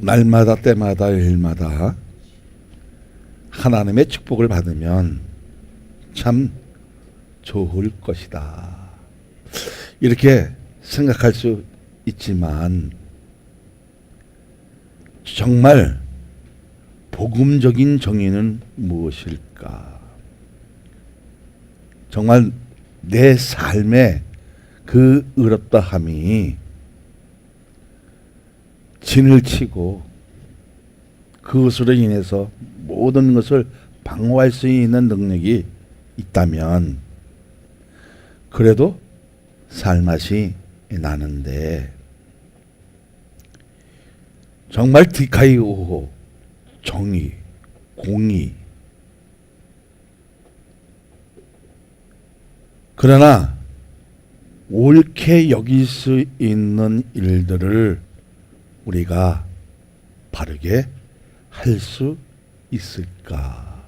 날마다 때마다 일마다 하나님의 축복을 받으면 참 좋을 것이다. 이렇게 생각할 수 있지만 정말 복음적인 정의는 무엇일까? 정말 내 삶의 그 의롭다함이 진을 치고 그것으로 인해서 모든 것을 방어할 수 있는 능력이 있다면 그래도 살맛이 나는데 정말 디카이오호 정의, 공의 그러나 옳게 여길 수 있는 일들을 우리가 바르게 할 수 있을까?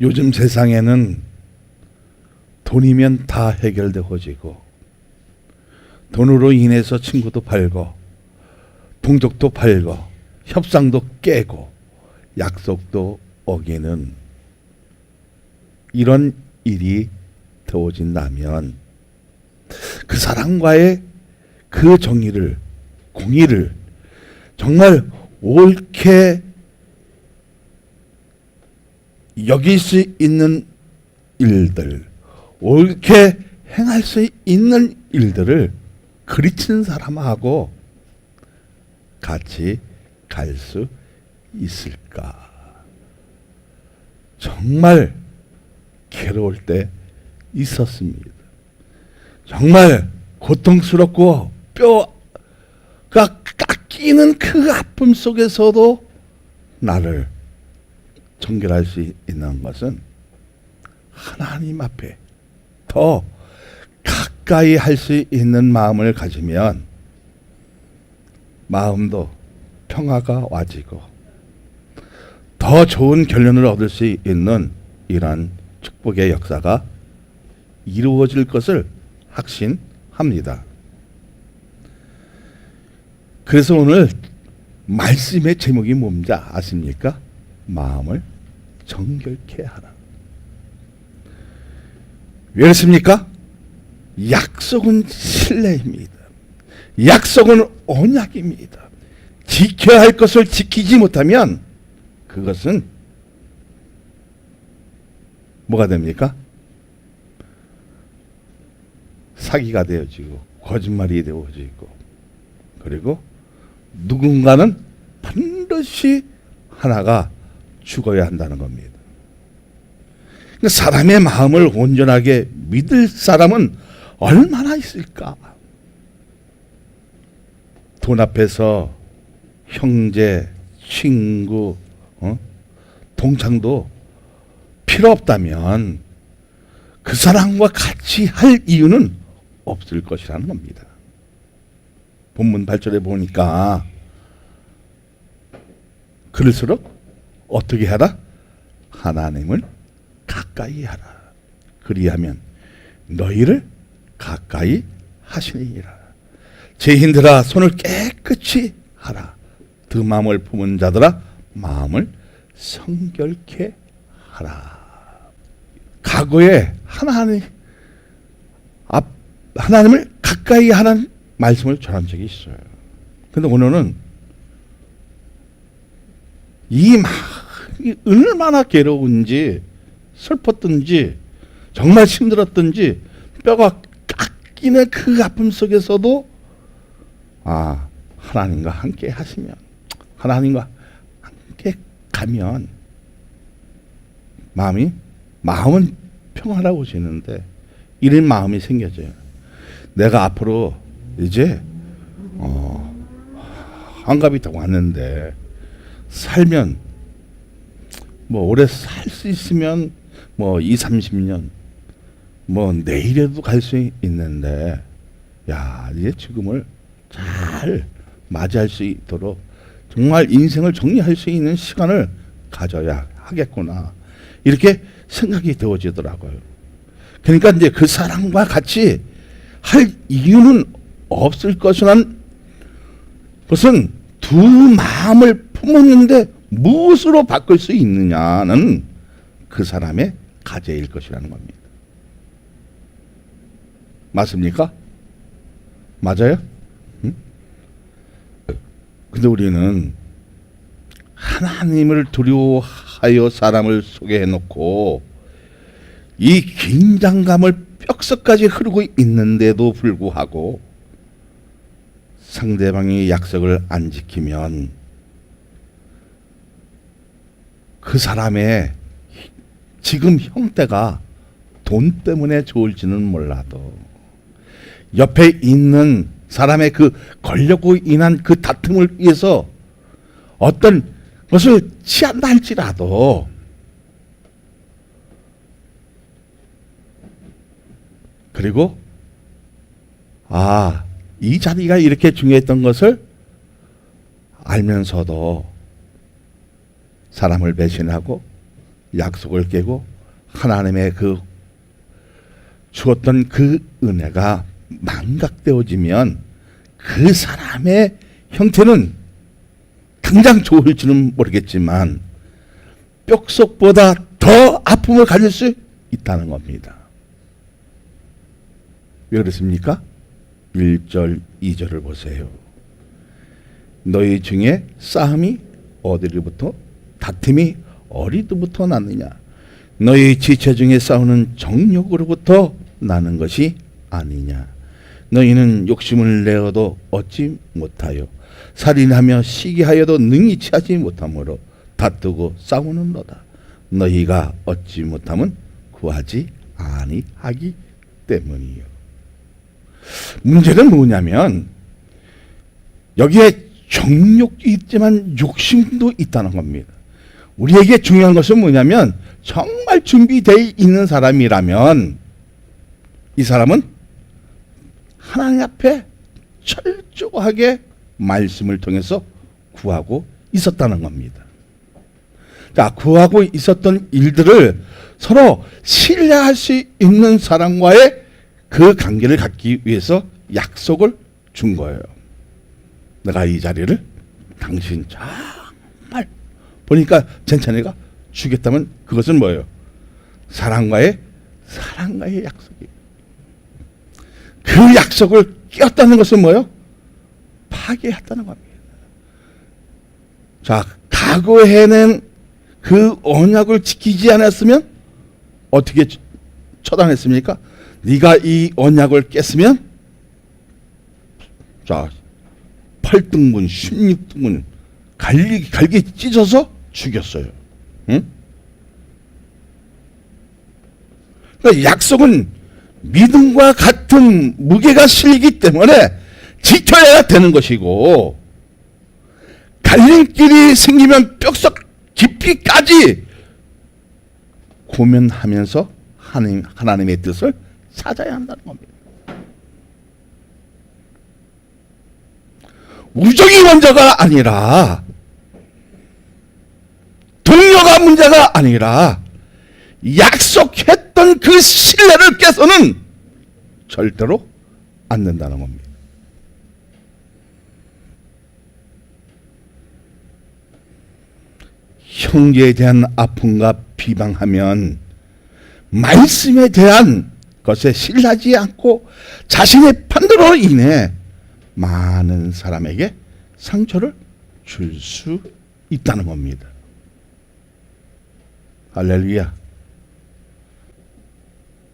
요즘 세상에는 돈이면 다 해결되어지고 돈으로 인해서 친구도 팔고 동족도 팔고 협상도 깨고 약속도 어기는 이런 일이 되어진다면 그 사람과의 그 정의를 공의를 정말 옳게 여길 수 있는 일들 옳게 행할 수 있는 일들을 그리친 사람하고 같이 갈 수 있을까? 정말 괴로울 때 있었습니다. 정말 고통스럽고 뼈가 깎이는 그 아픔 속에서도 나를 정결할 수 있는 것은 하나님 앞에 더 가까이 할 수 있는 마음을 가지면 마음도 평화가 와지고 더 좋은 결론을 얻을 수 있는 이러한 축복의 역사가 이루어질 것을 확신합니다. 그래서 오늘 말씀의 제목이 뭔지 아십니까? 마음을 정결케 하라. 왜 그렇습니까? 약속은 신뢰입니다. 약속은 언약입니다. 지켜야 할 것을 지키지 못하면 그것은 뭐가 됩니까? 사기가 되어지고 거짓말이 되어지고 그리고 누군가는 반드시 하나가 죽어야 한다는 겁니다. 그러니까 사람의 마음을 온전하게 믿을 사람은 얼마나 있을까? 돈 앞에서 형제, 친구, 동창도 필요 없다면 그 사람과 같이 할 이유는 없을 것이라는 겁니다. 본문 8절에 보니까 그럴수록 어떻게 하라? 하나님을 가까이 하라. 그리하면 너희를 가까이 하시리라. 죄인들아 손을 깨끗이 하라. 그 마음을 품은 자들아 마음을 성결케 하라. 과거에 하나님을 가까이 하는 말씀을 전한 적이 있어요. 근데 오늘은 이 마음이 얼마나 괴로운지 슬펐든지 정말 힘들었든지 뼈가 깎이는 그 아픔 속에서도 하나님과 함께 하시면 하나님과 함께 가면 마음은 평화라고 지는데 이런 마음이 생겨져요. 내가 앞으로 이제 환갑이 다 왔는데 살면 뭐 오래 살 수 있으면 뭐 20, 30년 뭐 내일에도 갈 수 있는데 이제 지금을 잘 맞이할 수 있도록 정말 인생을 정리할 수 있는 시간을 가져야 하겠구나 이렇게 생각이 되어지더라고요. 그러니까 이제 그 사람과 같이 할 이유는 없을 것이라는 그것은 두 마음을 품었는데 무엇으로 바꿀 수 있느냐는 그 사람의 가제일 것이라는 겁니다. 맞습니까? 맞아요? 응? 근데 우리는 하나님을 두려워하여 사람을 소개해 놓고 이 긴장감을 뼛속까지 흐르고 있는데도 불구하고 상대방이 약속을 안 지키면 그 사람의 지금 형태가 돈 때문에 좋을지는 몰라도 옆에 있는 사람의 그 권력으로 인한 그 다툼을 위해서 어떤 것을 취한다 할지라도 그리고 이 자리가 이렇게 중요했던 것을 알면서도 사람을 배신하고 약속을 깨고 하나님의 그 주었던 그 은혜가 망각되어지면 그 사람의 형태는 당장 좋을지는 모르겠지만 뼛속보다 더 아픔을 가질 수 있다는 겁니다. 왜 그렇습니까? 1절, 2절을 보세요. 너희 중에 싸움이 어디로부터 다툼이 어디로부터 났느냐? 너희 지체 중에 싸우는 정욕으로부터 나는 것이 아니냐? 너희는 욕심을 내어도 얻지 못하여 살인하며 시기하여도 능히 취하지 못하므로 다투고 싸우는도다. 너희가 얻지 못함은 구하지 아니하기 때문이요. 문제는 뭐냐면 여기에 정욕도 있지만 욕심도 있다는 겁니다. 우리에게 중요한 것은 뭐냐면 정말 준비되어 있는 사람이라면 이 사람은 하나님 앞에 철저하게 말씀을 통해서 구하고 있었다는 겁니다. 자, 구하고 있었던 일들을 서로 신뢰할 수 있는 사람과의 그 관계를 갖기 위해서 약속을 준 거예요. 내가 이 자리를 당신 정말 보니까 괜찮으니까 주겠다면 그것은 뭐예요? 사랑과의 약속이에요. 그 약속을 깨었다는 것은 뭐예요? 파괴했다는 겁니다. 자, 과거에는 그 언약을 지키지 않았으면 어떻게 처단했습니까? 네가 이 언약을 깼으면 자 8등분, 16등분 갈기 찢어서 죽였어요. 응? 그러니까 약속은 믿음과 같은 무게가 실리기 때문에 지켜야 되는 것이고 갈림길이 생기면 뼛속 깊이까지 고면하면서 하나님의 뜻을 찾아야 한다는 겁니다. 우정이 먼저가 아니라 동료가 문제가 아니라 약속했던 그 신뢰를 깨서는 절대로 안 된다는 겁니다. 형제에 대한 아픔과 비방하면 말씀에 대한 것에 신뢰하지 않고 자신의 판단으로 인해 많은 사람에게 상처를 줄 수 있다는 겁니다. 할렐루야.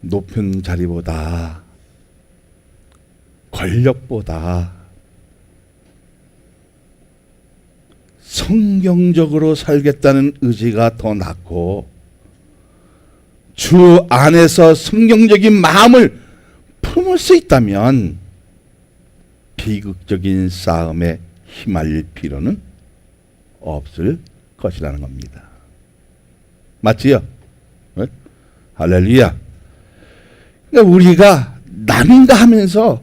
높은 자리보다 권력보다 성경적으로 살겠다는 의지가 더 낫고 주 안에서 성경적인 마음을 품을 수 있다면 비극적인 싸움에 휘말릴 필요는 없을 것이라는 겁니다. 맞지요? 네? 할렐루야. 그러니까 우리가 남인가 하면서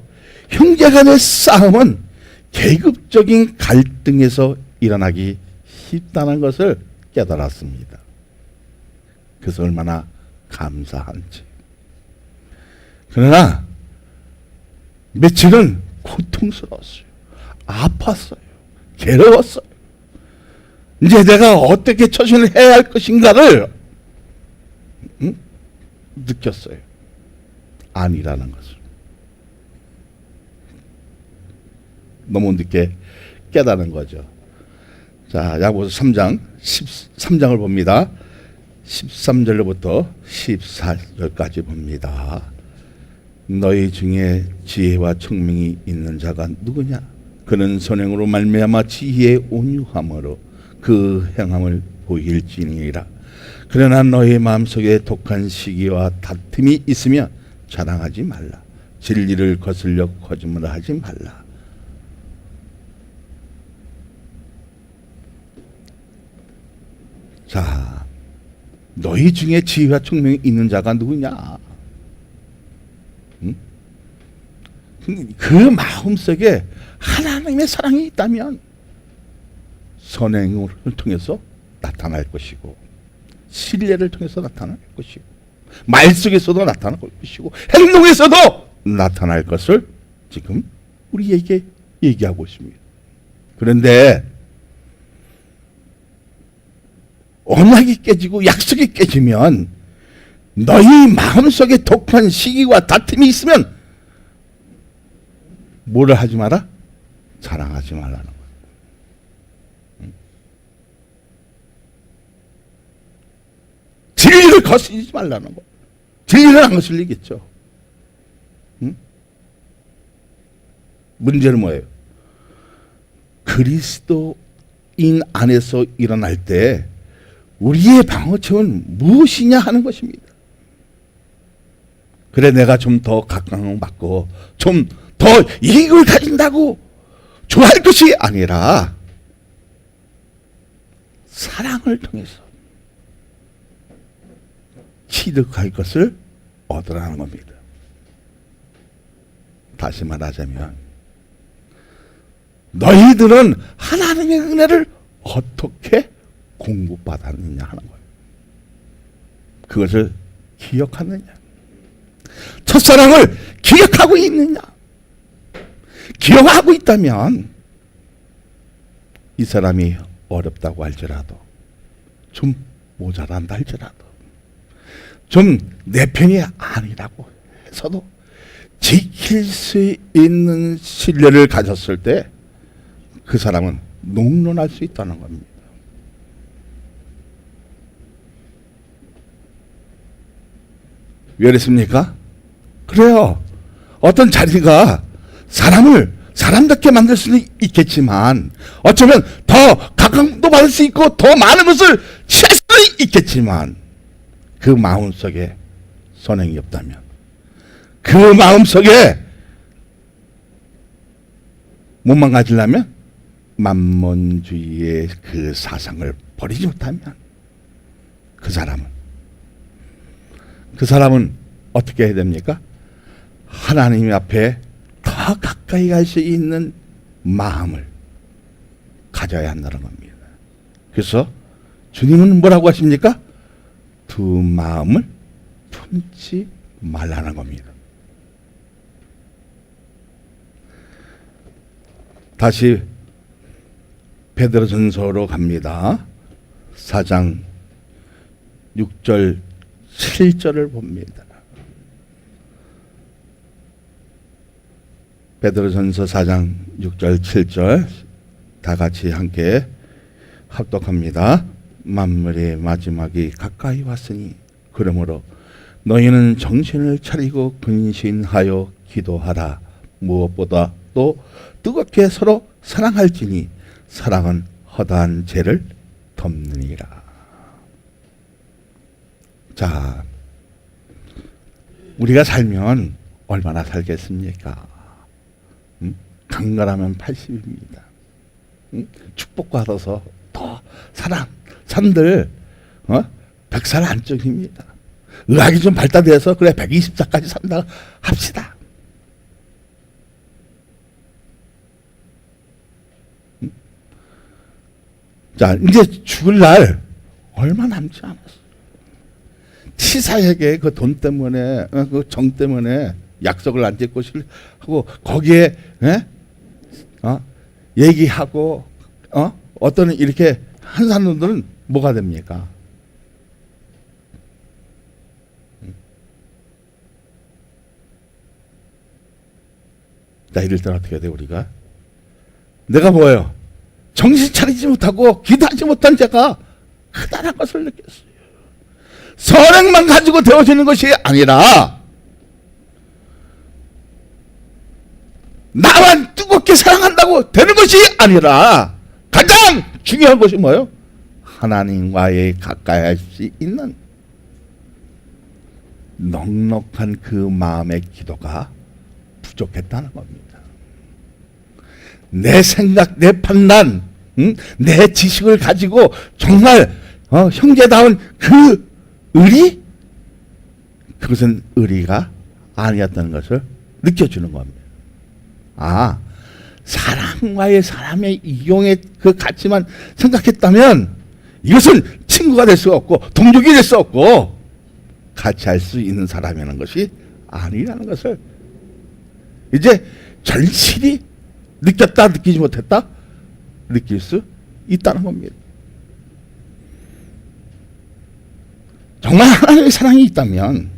형제간의 싸움은 계급적인 갈등에서 일어나기 쉽다는 것을 깨달았습니다. 그래서 얼마나 감사한지. 그러나 며칠은 고통스러웠어요. 아팠어요. 괴로웠어요. 이제 내가 어떻게 처신을 해야 할 것인가를 느꼈어요. 아니라는 것을. 너무 늦게 깨달은 거죠. 자, 야고보서 3장 13장을 봅니다. 13절로부터 14절까지 봅니다. 너희 중에 지혜와聰明이 있는 자가 누구냐? 그는 선행으로 말미암아 지혜의 온유함으로 그 행함을 보일지니라. 그러나 너희 마음속에 독한 시기와 다툼이 있으면 자랑하지 말라. 진리를 거슬려 거짓말하지 말라. 자, 너희 중에 지혜와聰明이 있는 자가 누구냐? 그 마음속에 하나님의 사랑이 있다면 선행을 통해서 나타날 것이고, 신뢰를 통해서 나타날 것이고, 말 속에서도 나타날 것이고, 행동에서도 나타날 것을 지금 우리에게 얘기하고 있습니다. 그런데 언약이 깨지고 약속이 깨지면 너희 마음속에 독한 시기와 다툼이 있으면 뭐를 하지 마라? 자랑하지 말라는 거예요. 진리를 거스르지 말라는 거예요. 진리는 안 거슬리겠죠. 문제는 뭐예요? 그리스도인 안에서 일어날 때 우리의 방어책은 무엇이냐 하는 것입니다. 그래, 내가 좀 더 각광받고 좀 더 이익을 가진다고 좋아할 것이 아니라 사랑을 통해서 취득할 것을 얻으라는 겁니다. 다시 말하자면 너희들은 하나님의 은혜를 어떻게 공급받았느냐 하는 거예요. 그것을 기억하느냐, 첫사랑을 기억하고 있느냐. 기억하고 있다면 이 사람이 어렵다고 할지라도, 좀 모자란다 할지라도, 좀 내 편이 아니라고 해서도 지킬 수 있는 신뢰를 가졌을 때 그 사람은 농론할 수 있다는 겁니다. 왜 그랬습니까? 그래요. 어떤 자리가 사람을 사람답게 만들 수는 있겠지만, 어쩌면 더 각광도 받을 수 있고 더 많은 것을 취할 수는 있겠지만, 그 마음속에 선행이 없다면, 그 마음속에 못 망가지려면 만몬주의의 그 사상을 버리지 못하면 그 사람은 어떻게 해야 됩니까? 하나님 앞에 더 가까이 갈 수 있는 마음을 가져야 한다는 겁니다. 그래서 주님은 뭐라고 하십니까? 두 마음을 품지 말라는 겁니다. 다시 베드로전서로 갑니다. 4장 6절 7절을 봅니다. 베드로전서 4장 6절 7절 다 같이 함께 합독합니다. 만물의 마지막이 가까이 왔으니 그러므로 너희는 정신을 차리고 근신하여 기도하라. 무엇보다 또 뜨겁게 서로 사랑할지니 사랑은 허다한 죄를 덮느니라. 자, 우리가 살면 얼마나 살겠습니까? 강건하면 80입니다. 축복받아서 더 산들 100살 안쪽입니다. 의학이 좀 발달돼서 그래 120살까지 산다 합시다. 자, 이제 죽을 날 얼마 남지 않았어. 치사에게 그 돈 때문에, 그 정 때문에 약속을 안 지키고 하고 거기에 얘기하고 어떤 이렇게 한 사람들은 뭐가 됩니까? 자, 이럴 때는 어떻게 해야 돼, 우리가? 내가 뭐예요? 정신 차리지 못하고 기도하지 못한 자가 크다는 것을 느꼈어요. 선행만 가지고 되어지는 것이 아니라 나만 뜨겁게 사랑한다고 되는 것이 아니라 가장 중요한 것이 뭐예요? 하나님과의 가까이 할 수 있는 넉넉한 그 마음의 기도가 부족했다는 겁니다. 내 생각, 내 판단, 내 지식을 가지고 정말 형제다운 그 의리? 그것은 의리가 아니었다는 것을 느껴주는 겁니다. 아, 사람과의 사람의 이용의 그 가치만 생각했다면 이것은 친구가 될 수 없고 동족이 될 수 없고 같이 할 수 있는 사람이라는 것이 아니라는 것을 이제 절실히 느꼈다, 느끼지 못했다, 느낄 수 있다는 겁니다. 정말 하나님의 사랑이 있다면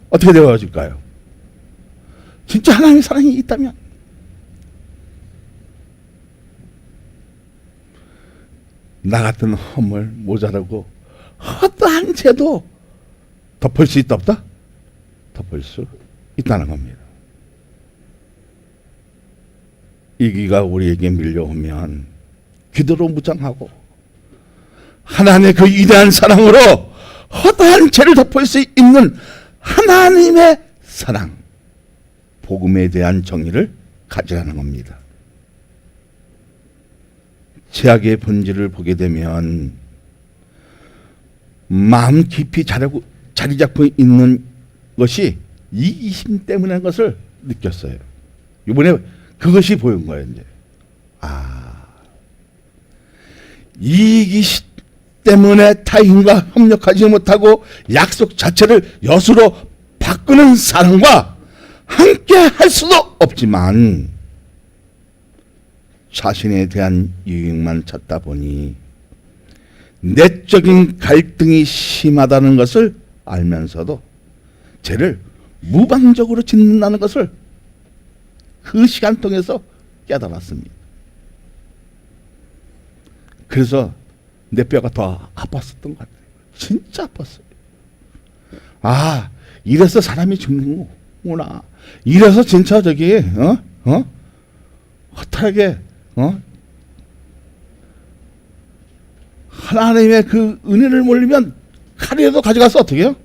어떻게 되어질까요? 진짜 하나님의 사랑이 있다면 나 같은 허물, 모자라고 어떠한 죄도 덮을 수 있다 없다? 덮을 수 있다는 겁니다. 이기가 우리에게 밀려오면 기도로 무장하고 하나님의 그 위대한 사랑으로 어떠한 죄를 덮을 수 있는 하나님의 사랑, 복음에 대한 정의를 가져가는 겁니다. 죄악의 본질을 보게 되면 마음 깊이 자리 잡고 있는 것이 이기심 때문인 것을 느꼈어요. 이번에 그것이 보인 거예요. 이제 이기심 때문에 타인과 협력하지 못하고 약속 자체를 엿으로 바꾸는 사람과 함께 할 수도 없지만 자신에 대한 유익만 찾다 보니 내적인 갈등이 심하다는 것을 알면서도 죄를 무방적으로 짓는다는 것을 그 시간 통해서 깨달았습니다. 그래서 내 뼈가 더 아팠었던 것 같아요. 진짜 아팠어요. 아, 이래서 사람이 죽는 거구나. 이래서 진짜 저기 허탈하게 하나님의 그 은혜를 몰리면 칼이라도 가져가서 어떻게 해요?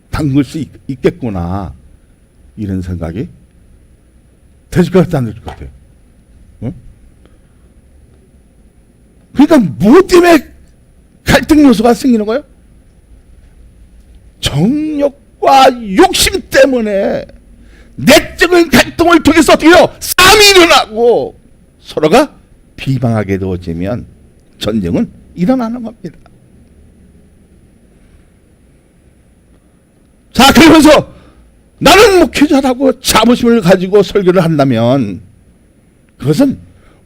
담글 수 있겠구나. 이런 생각이 되실 것 같아, 안 되실 것 같아요? 그러니까 무엇 때문에 갈등 요소가 생기는 거예요? 정욕과 욕심 때문에 내적인 갈등을 통해서 어떻게 해요? 싸움이 일어나고 서로가 비방하게 되어지면 전쟁은 일어나는 겁니다. 자, 그러면서 나는 목회자라고 자부심을 가지고 설교를 한다면 그것은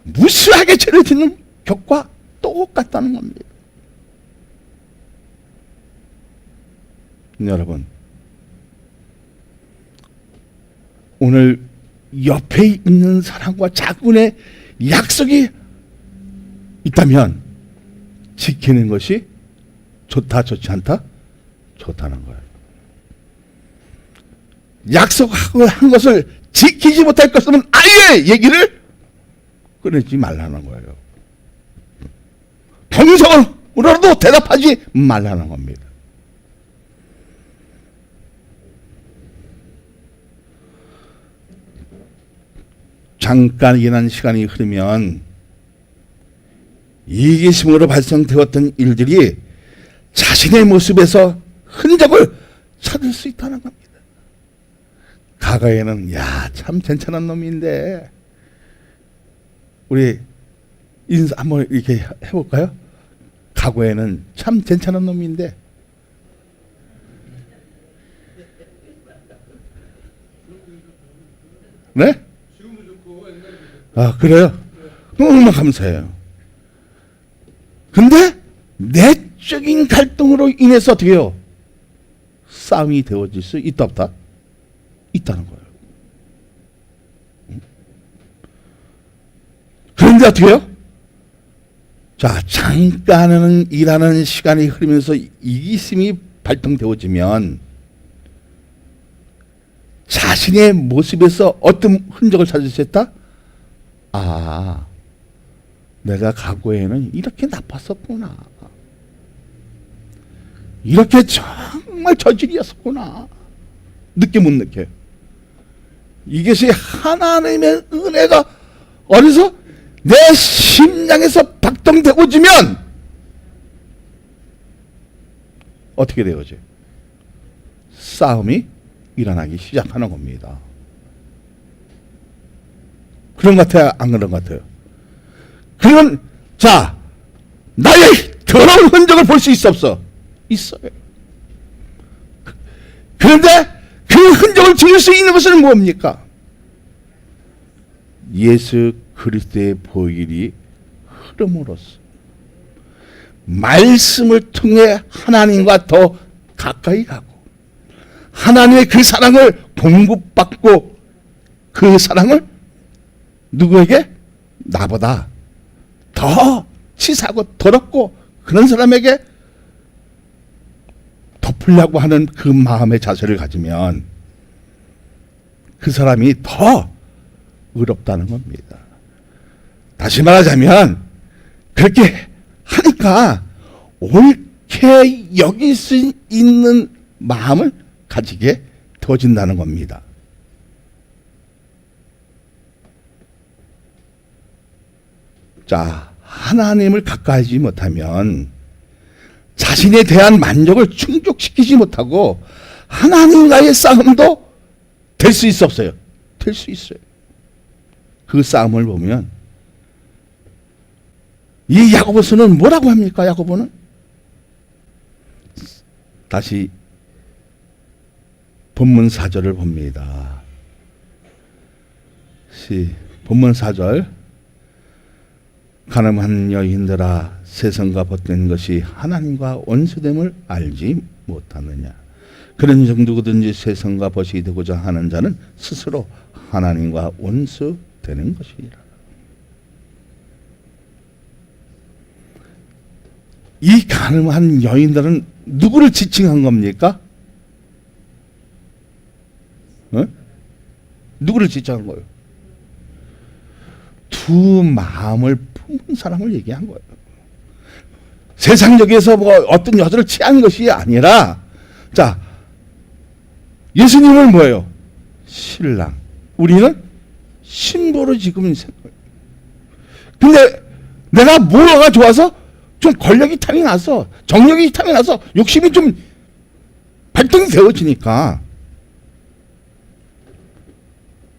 무수하게 죄를 짓는 격과 똑같다는 겁니다. 여러분, 오늘 옆에 있는 사람과 자군의 약속이 있다면 지키는 것이 좋다, 좋지 않다? 좋다는 거예요. 약속하고 한 것을 지키지 못할 것은 아예 얘기를 꺼내지 말라는 거예요. 동성으로라도 대답하지 말라는 겁니다. 잠깐이란 시간이 흐르면 이기심으로 발생되었던 일들이 자신의 모습에서 흔적을 찾을 수 있다는 겁니다. 과거에는 참 괜찮은 놈인데 우리 인사 한번 이렇게 해볼까요? 과거에는 참 괜찮은 놈인데 네? 아, 그래요? 얼마나 감사해요. 근데 내적인 갈등으로 인해서 어떻게 해요? 싸움이 되어질 수 있다 없다? 있다는 거예요. 그런데 어떻게 해요? 자, 잠깐은 일하는 시간이 흐르면서 이기심이 발동되어지면 자신의 모습에서 어떤 흔적을 찾을 수 있다? 아, 내가 과거에는 이렇게 나빴었구나. 이렇게 정말 저질이었었구나. 느껴 못 느껴요. 이것이 하나님의 은혜가 어디서? 내 심장에서 박동되어지면 어떻게 되어져요? 싸움이 일어나기 시작하는 겁니다. 그런 것 같아요? 안 그런 것 같아요? 그러면 자, 나의 더러운 흔적을 볼 수 있어 없어? 있어요. 그런데 그 흔적을 지울 수 있는 것은 뭡니까? 예수 그리스도의 보혈이 흐름으로써 말씀을 통해 하나님과 더 가까이 가고 하나님의 그 사랑을 공급받고 그 사랑을 누구에게? 나보다 더 치사하고 더럽고 그런 사람에게 덮으려고 하는 그 마음의 자세를 가지면 그 사람이 더 의롭다는 겁니다. 다시 말하자면 그렇게 하니까 옳게 여길 수 있는 마음을 가지게 되어진다는 겁니다. 자, 하나님을 가까이하지 못하면 자신에 대한 만족을 충족시키지 못하고 하나님과의 싸움도 될 수 있어 없어요? 될 수 있어요. 그 싸움을 보면 이 야고보서는 뭐라고 합니까? 야고보는 다시 본문 4절을 봅니다. 본문 4절 가늠한 여인들아 세상과 벗된 것이 하나님과 원수됨을 알지 못하느냐. 그런 정도든지 세상과 벗이 되고자 하는 자는 스스로 하나님과 원수되는 것이라. 이 가늠한 여인들은 누구를 지칭한 겁니까? 누구를 지칭한 거예요? 두 마음을 품은 사람을 얘기한 거예요. 세상적에서 뭐 어떤 여자를 취한 것이 아니라, 자, 예수님은 뭐예요? 신랑. 우리는 신부로 지금 생각해요. 근데 내가 뭐가 좋아서 좀 권력이 탐이 나서, 정력이 탐이 나서 욕심이 좀 발동이 되어지니까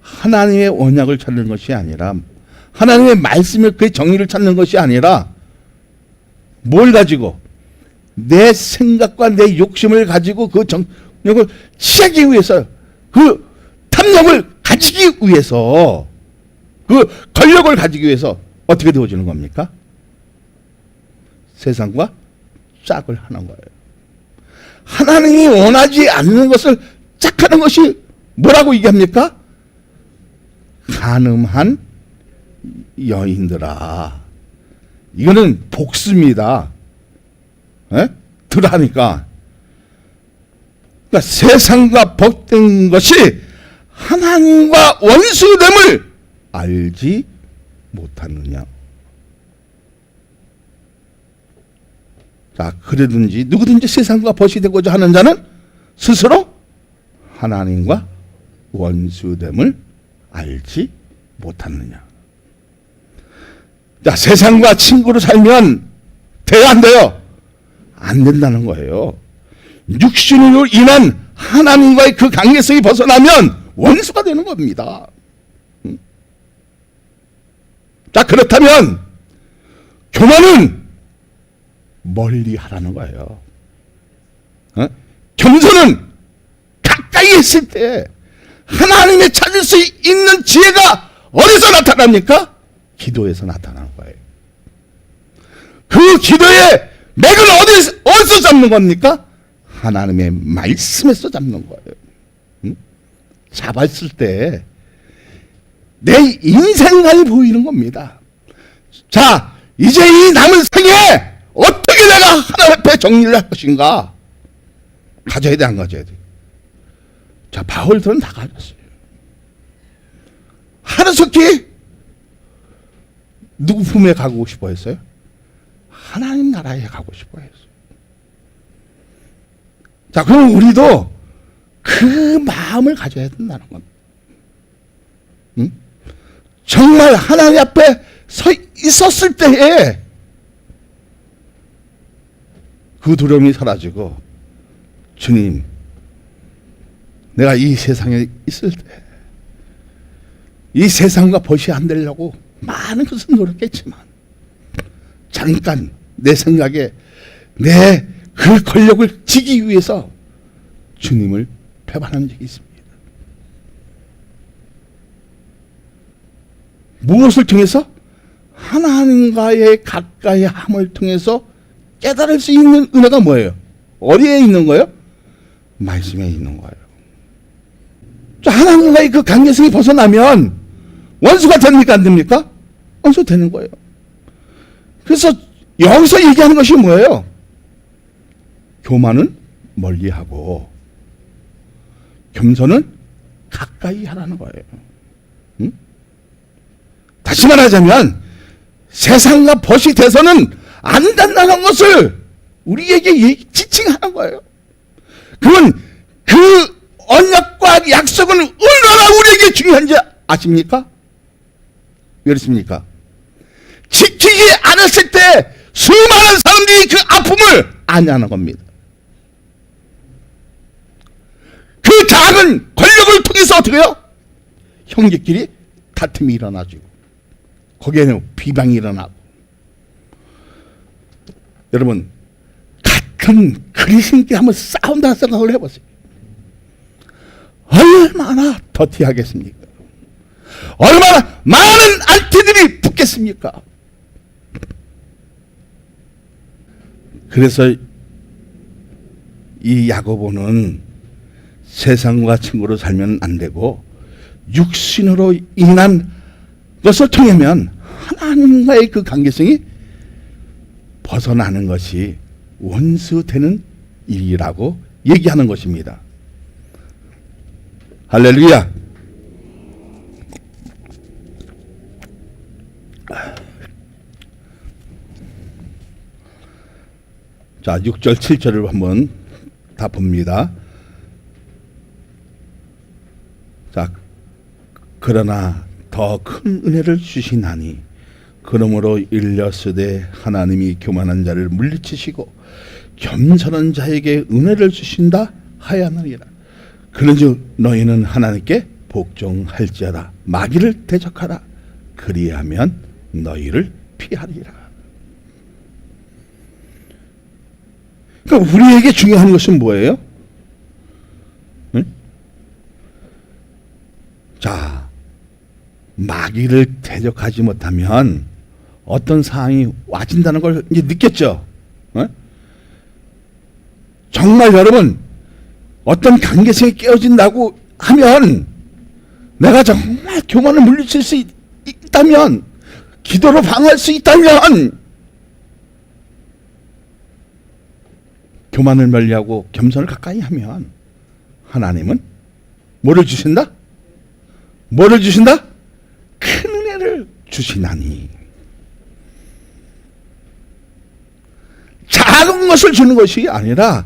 하나님의 언약을 찾는 것이 아니라, 하나님의 말씀을 그의 정의를 찾는 것이 아니라 뭘 가지고? 내 생각과 내 욕심을 가지고 그 정력을 취하기 위해서, 그 탐욕을 가지기 위해서, 그 권력을 가지기 위해서 어떻게 되어지는 겁니까? 세상과 짝을 하는 거예요. 하나님이 원하지 않는 것을 짝하는 것이 뭐라고 얘기합니까? 가늠한 여인들아. 이거는 복수입니다. 들어하니까. 그러니까 세상과 벗된 것이 하나님과 원수됨을 알지 못하느냐. 자, 그러든지 누구든지 세상과 벗이 되고자 하는 자는 스스로 하나님과 원수됨을 알지 못하느냐. 자, 세상과 친구로 살면 돼요, 안 돼요? 안 된다는 거예요. 육신으로 인한 하나님과의 그 관계성이 벗어나면 원수가 되는 겁니다. 자, 그렇다면 교만은 멀리 하라는 거예요. 겸손은 가까이 있을 때 하나님의 찾을 수 있는 지혜가 어디서 나타납니까? 기도에서 나타나는 거예요. 그 기도의 맥을 어디서 잡는 겁니까? 하나님의 말씀에서 잡는 거예요. 응? 잡았을 때 내 인생관이 보이는 겁니다. 자, 이제 이 남은 생에 어떻게 내가 하나님 앞에 정리를 할 것인가? 가져야 돼, 안 가져야 돼? 자, 바울들은 다 가졌어요. 하루속히 누구 품에 가고 싶어 했어요? 하나님 나라에 가고 싶어 했어요. 자, 그럼 우리도 그 마음을 가져야 된다는 겁니다. 응? 정말 하나님 앞에 서 있었을 때에 그 두려움이 사라지고, 주님, 내가 이 세상에 있을 때 이 세상과 벗이 안 되려고 많은 것을 노력했지만 잠깐 내 생각에 내 그 권력을 지기 위해서 주님을 배반한 적이 있습니다. 무엇을 통해서? 하나님과의 가까이 함을 통해서 깨달을 수 있는 은혜가 뭐예요? 어디에 있는 거예요? 말씀에 있는 거예요. 하나님과의 그 관계성이 벗어나면 원수가 됩니까? 안 됩니까? 원수 되는 거예요. 그래서 여기서 얘기하는 것이 뭐예요? 교만은 멀리하고 겸손은 가까이 하라는 거예요. 응? 다시 말하자면 세상과 벗이 돼서는 안 된다는 것을 우리에게 지칭하는 거예요. 그건 그 언약과 약속은 얼마나 우리에게 중요한지 아십니까? 왜 그렇습니까? 지키지 않았을 때 수많은 사람들이 그 아픔을 아냐는 겁니다. 그 작은 권력을 통해서 어떻게 해요? 형제끼리 다툼이 일어나죠. 거기에는 비방이 일어나고. 여러분, 같은 그리스도인끼리 한번 싸운다는 생각을 해보세요. 얼마나 더티하겠습니까? 얼마나 많은 안티들이 붙겠습니까? 그래서 이 야고보는 세상과 친구로 살면 안 되고 육신으로 인한 것을 통하면 하나님과의 그 관계성이 벗어나는 것이 원수되는 일이라고 얘기하는 것입니다. 할렐루야. 자, 6절 7절을 한번 다 봅니다. 자, 그러나 더 큰 은혜를 주시나니 그러므로 일렀으되 하나님이 교만한 자를 물리치시고 겸손한 자에게 은혜를 주신다 하였느니라. 그런즉 너희는 하나님께 복종할지어다. 마귀를 대적하라. 그리하면 너희를 피하리라. 그러니까 우리에게 중요한 것은 뭐예요? 응? 자, 마귀를 대적하지 못하면 어떤 상황이 와진다는 걸 이제 느꼈죠? 어? 정말 여러분, 어떤 관계성이 깨어진다고 하면 내가 정말 교만을 물리칠 수 있다면, 기도로 방어할 수 있다면 교만을 멀리하고 겸손을 가까이 하면 하나님은 뭐를 주신다? 뭐를 주신다? 큰 은혜를 주시나니. 작은 것을 주는 것이 아니라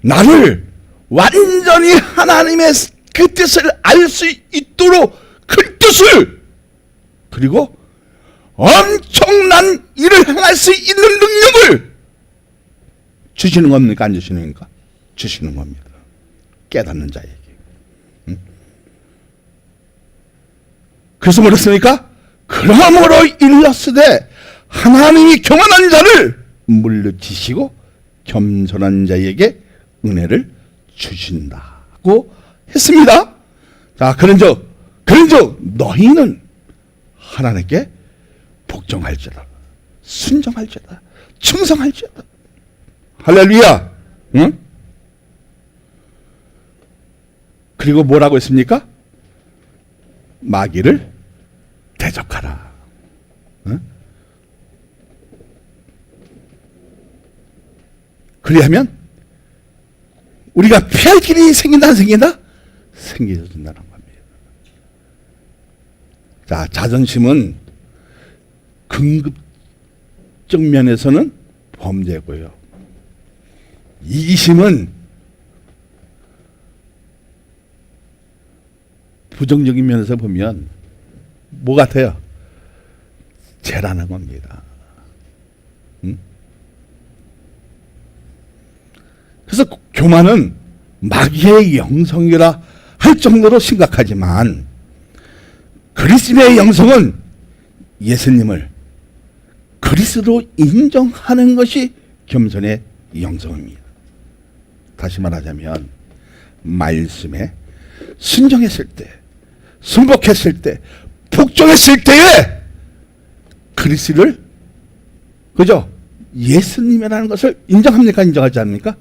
나를 완전히 하나님의 그 뜻을 알 수 있도록 그 뜻을, 그리고 엄청난 일을 행할 수 있는 능력을 주시는 겁니까? 안 주시는 겁니까? 주시는 겁니다. 깨닫는 자에게. 그래서 뭐랬습니까? 그러므로 일렀으되 하나님이 교만한 자를 물리치시고 겸손한 자에게 은혜를 주신다고 했습니다. 자, 그런즉 너희는 하나님께 복종할지어다, 순종할지어다, 충성할지어다. 할렐루야. 응? 그리고 뭐라고 했습니까? 마귀를 대적하라. 응? 그리하면 우리가 피할 길이 생긴다 안 생긴다? 생겨진다는 겁니다. 자, 자존심은 긍급적 면에서는 범죄고요. 이기심은 부정적인 면에서 보면 뭐 같아요? 죄라는 겁니다. 응? 그래서 교만은 마귀의 영성이라 할 정도로 심각하지만 그리스도의 영성은 예수님을 그리스도로 인정하는 것이 겸손의 영성입니다. 다시 말하자면 말씀에 순종했을 때, 순복했을 때, 복종했을 때에 그리스도를, 그죠? 예수님이라는 것을 인정합니까? 인정하지 않습니까?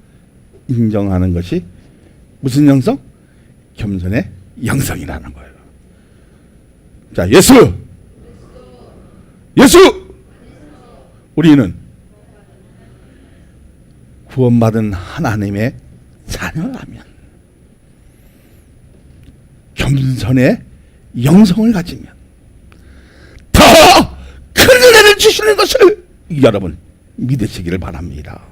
인정하는 것이 무슨 영성? 겸손의 영성이라는 거예요. 자, 예수! 우리는 구원받은 하나님의 자녀라면 겸손의 영성을 가지면 더 큰 은혜를 주시는 것을 여러분 믿으시기를 바랍니다.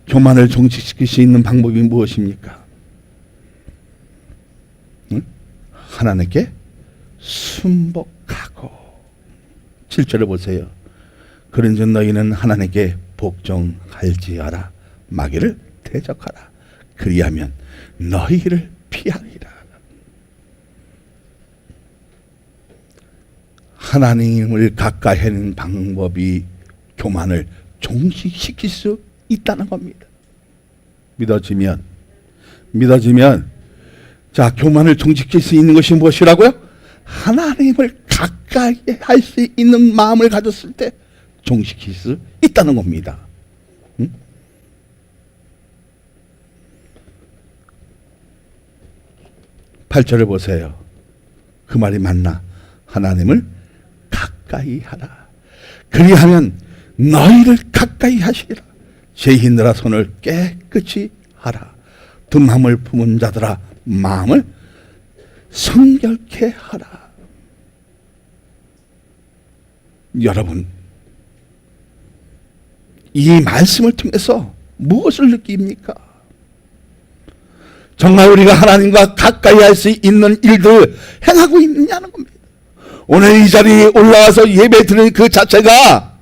교만을 종식시킬 수 있는 방법이 무엇입니까? 하나님께 순복하고. 7절에 보세요. 그런즉 너희는 하나님께 복종할지어다. 마귀를 대적하라. 그리하면 너희를 피하리라. 하나님을 가까이 하는 방법이 교만을 종식시킬 수 있다는 겁니다. 믿어지면 자, 교만을 종식시킬 수 있는 것이 무엇이라고요? 하나님을 가까이 할 수 있는 마음을 가졌을 때 종식시킬 수 있다는 겁니다. 응? 팔 8절을 보세요. 그 말이 맞나? 하나님을 가까이 하라. 그리하면 너희를 가까이 하시리라. 죄인들아 손을 깨끗이 하라. 둔함을 품은 자들아 마음을 성결케 하라. 여러분, 이 말씀을 통해서 무엇을 느낍니까? 정말 우리가 하나님과 가까이 할 수 있는 일들을 행하고 있느냐는 겁니다. 오늘 이 자리에 올라와서 예배 드리는 그 자체가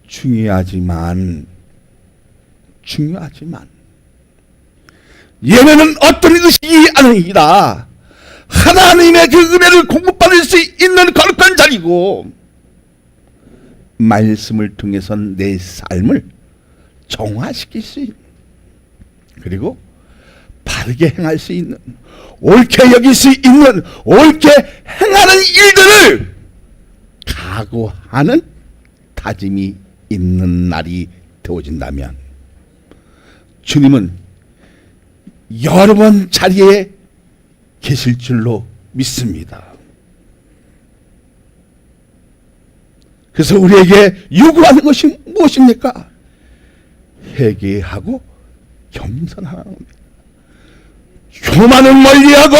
중요하지만 예배는 어떤 의식이 아니라 하나님의 그 은혜를 공급받을 수 있는 거룩한 자리고, 말씀을 통해서 내 삶을 정화시킬 수 있는, 그리고 바르게 행할 수 있는, 옳게 여길 수 있는, 옳게 행하는 일들을 각오하는 다짐이 있는 날이 되어진다면 주님은 여러 번 자리에 계실 줄로 믿습니다. 그래서 우리에게 요구하는 것이 무엇입니까? 회개하고 겸손하는 겁니다. 교만은 멀리하고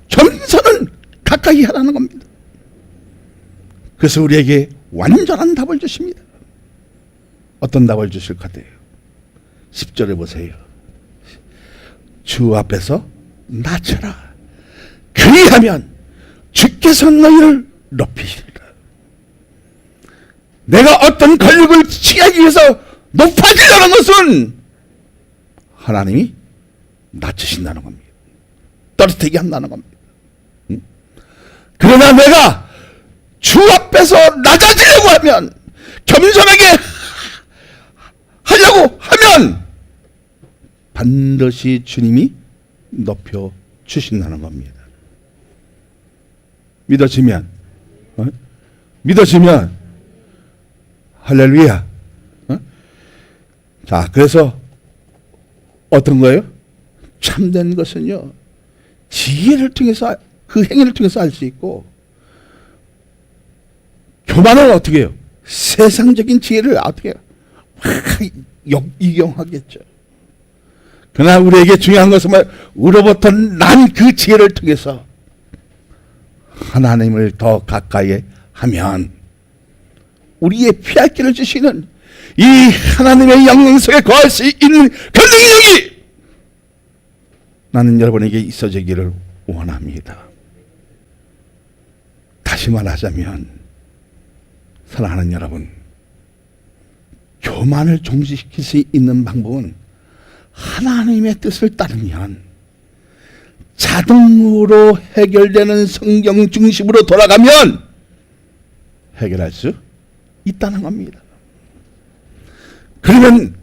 겸손은 가까이 하라는 겁니다. 그래서 우리에게 완전한 답을 주십니다. 어떤 답을 주실 것 같아요? 10절에 보세요. 주 앞에서 낮춰라. 그리하면 주께서 너희를 높이시리라. 내가 어떤 권력을 취하기 위해서 높아지려는 것은 하나님이 낮추신다는 겁니다. 떨어뜨리게 한다는 겁니다. 그러나 내가 주 앞에서 낮아지려고 하면, 겸손하게 하려고 하면 반드시 주님이 높여 주신다는 겁니다. 믿어지면, 믿어지면, 할렐루야. 자, 그래서 어떤 거예요? 참된 것은요, 지혜를 통해서, 그 행위를 통해서 알 수 있고, 교만은 어떻게 해요? 세상적인 지혜를 어떻게 해요? 이용하겠죠. 그러나 우리에게 중요한 것은 우로부터 난 그 지혜를 통해서 하나님을 더 가까이 하면 우리의 피할 길을 주시는 이 하나님의 영광 속에 거할 수 있는 그 능력이 나는 여러분에게 있어지기를 원합니다. 다시 말하자면 사랑하는 여러분, 교만을 종식시킬 수 있는 방법은 하나님의 뜻을 따르면 자동으로 해결되는 성경 중심으로 돌아가면 해결할 수 있다는 겁니다. 그러면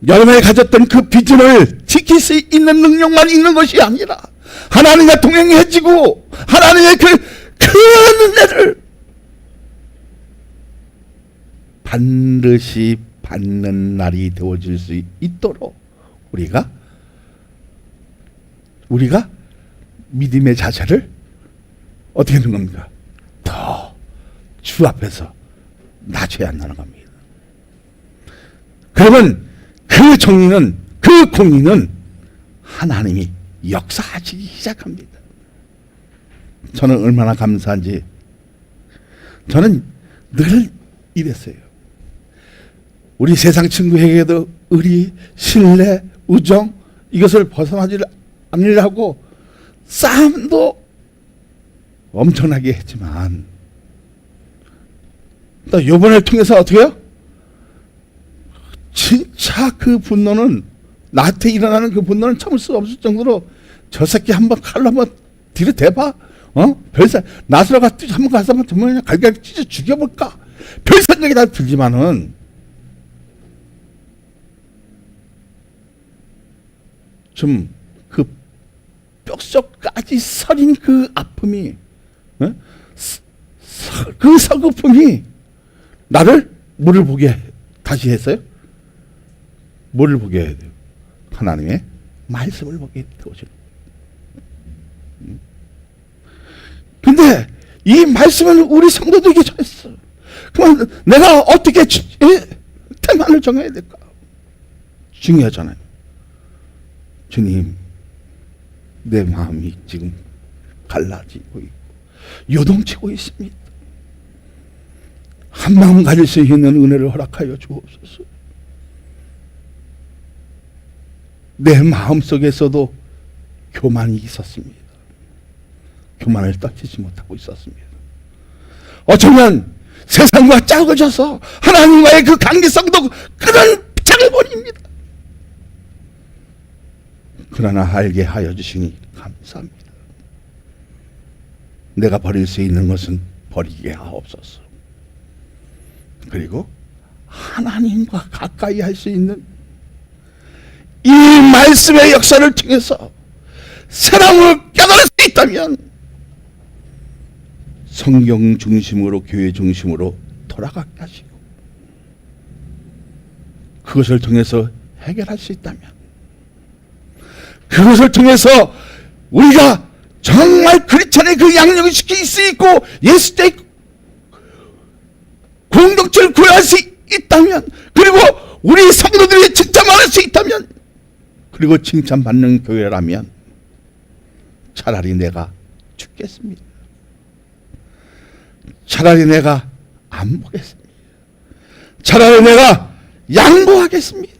여러분이 가졌던 그 비전을 지킬 수 있는 능력만 있는 것이 아니라 하나님과 동행해지고 하나님의 그 은혜를 반드시 받는 날이 되어질 수 있도록 우리가 믿음의 자세를 어떻게 하는 겁니까? 더 주 앞에서 낮춰야 한다는 겁니다. 그러면 그 정의는, 그 공의는 하나님이 역사하시기 시작합니다. 저는 얼마나 감사한지, 저는 늘 이랬어요. 우리 세상 친구에게도 의리, 신뢰, 우정 이것을 벗어나지 않으려고 싸움도 엄청나게 했지만 또 이번을 통해서 어떻게 해요? 진짜 그 분노는, 나한테 일어나는 그 분노는 참을 수 없을 정도로 저 새끼 한번 칼로 한번 뒤로 대봐. 별사 나스로 한번 가서 한번 그냥 갈갈 찢어 죽여볼까? 별 생각이 다 들지만은 좀 그 뼛속까지 서린 그 아픔이, 그 서글픔이 나를 뭐를 보게 다시 했어요? 뭐를 보게 해야 돼요? 하나님의 말씀을 보게 되어져요. 근데 이 말씀을 우리 성도들에게 전했어. 그럼 내가 어떻게 태만을 정해야 될까? 중요하잖아요. 주님, 내 마음이 지금 갈라지고 있고 요동치고 있습니다. 한 마음 가질 수 있는 은혜를 허락하여 주옵소서. 내 마음속에서도 교만이 있었습니다. 교만을 떨치지 못하고 있었습니다. 어쩌면 세상과 짝을 져서 하나님과의 그 관계성도 끊은 장본입니다. 그러나 알게 하여 주시니 감사합니다. 내가 버릴 수 있는 것은 버리게 하옵소서. 그리고 하나님과 가까이 할 수 있는 이 말씀의 역사를 통해서 사랑을 깨달을 수 있다면 성경 중심으로, 교회 중심으로 돌아가게 하시고 그것을 통해서 해결할 수 있다면, 그것을 통해서 우리가 정말 크리스천의 그 양육을 시킬 수 있고 예수의 공동체를 구할 수 있다면, 그리고 우리 성도들이 칭찬받을 수 있다면, 그리고 칭찬받는 교회라면 차라리 내가 죽겠습니다. 차라리 내가 안 보겠습니다. 차라리 내가 양보하겠습니다.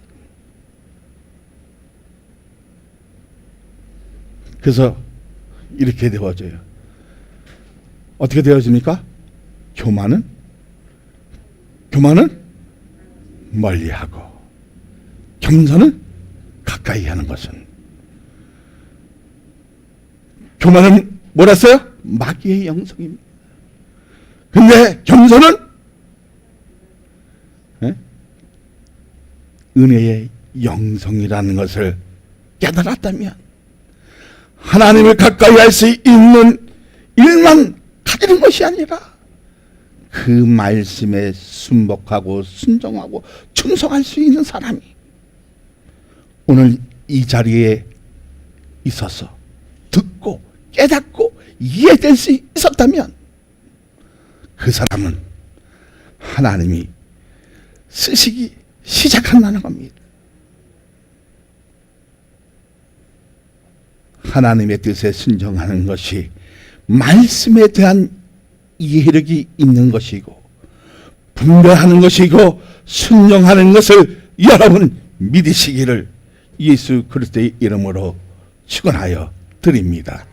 그래서 이렇게 되어져요. 어떻게 되어집니까? 교만은 멀리하고 겸손은 가까이 하는 것은, 교만은 뭐랬어요? 마귀의 영성입니다. 근데 겸손은 은혜의 영성이라는 것을 깨달았다면 하나님을 가까이 할 수 있는 일만 가지는 것이 아니라 그 말씀에 순복하고 순종하고 충성할 수 있는 사람이 오늘 이 자리에 있어서 듣고 깨닫고 이해될 수 있었다면 그 사람은 하나님이 쓰시기 시작한다는 겁니다. 하나님의 뜻에 순종하는 것이 말씀에 대한 이해력이 있는 것이고 분별하는 것이고 순종하는 것을 여러분 믿으시기를 예수 그리스도의 이름으로 축원하여 드립니다.